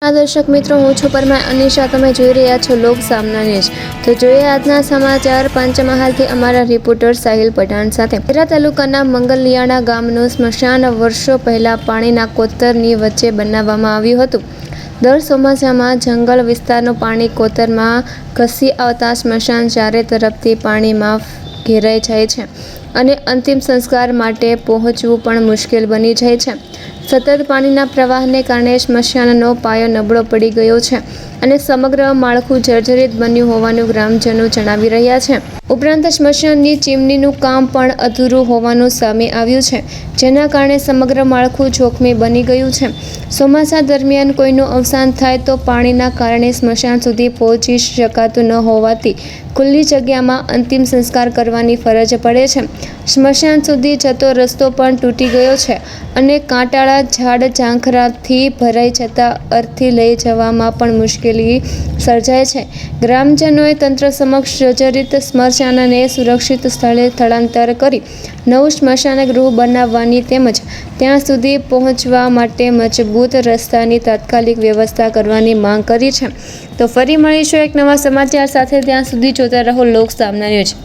દર્શક મિત્રો, હું છું પરમાર અનિશા. તમે જોઈ રહ્યા છો લોક સામના ન્યૂઝ. તો જોઈએ આજના સમાચાર પંચમહાલથી અમારા રિપોર્ટર સાહિલ પઠાણ સાથે. ખેડા તાલુકાના મંગલિયાણા ગામનું સ્મશાન વર્ષો પહેલા પાણીના કોતરની વચ્ચે બનાવવામાં આવ્યું હતું. દર ચોમાસામાં જંગલ વિસ્તારનું પાણી કોતરમાં ઘસી આવતા સ્મશાન ચારે તરફથી પાણીમાં ઘેરાઈ જાય છે અને અંતિમ સંસ્કાર માટે પહોંચવું પણ મુશ્કેલ બની જાય છે. સતત પાણીના પ્રવાહને કારણે સ્મશાનનો પાયો નબળો પડી ગયો છે અને સમગ્ર માળખું જર્જરિત બન્યું હોવાનું ગ્રામજનો જણાવી રહ્યા છે. ઉપરાંત સ્મશાનની ચીમનીનું કામ પણ અધૂરું હોવાનું સામે આવ્યું છે, જેના કારણે સમગ્ર માળખું જોખમી બની ગયું છે. ચોમાસા દરમિયાન કોઈનું અવસાન થાય તો પાણીના કારણે સ્મશાન સુધી પહોંચી શકાતું ન હોવાથી ખુલ્લી જગ્યામાં અંતિમ સંસ્કાર કરવાની ફરજ પડે છે. સ્મશાન સુધી જતો રસ્તો પણ તૂટી ગયો છે અને કાંટાળા ઝાડ ઝાંખરાથી ભરાઈ જતા અર્થી લઈ જવામાં પણ મુશ્કેલી સર્જાય છે. ગ્રામજનોએ તંત્ર સમક્ષ જર્જરિત સ્મશાનને સુરક્ષિત સ્થળે સ્થળાંતર કરી નવું સ્મશાન ગૃહ બનાવવાની તેમજ ત્યાં સુધી પહોંચવા માટે મજબૂત રસ્તાની તાત્કાલિક વ્યવસ્થા કરવાની માંગ કરી છે. તો ફરી મળીશું એક નવા સમાચાર સાથે. ત્યાં સુધી જોતા રહો લોક સામના ન્યૂઝ.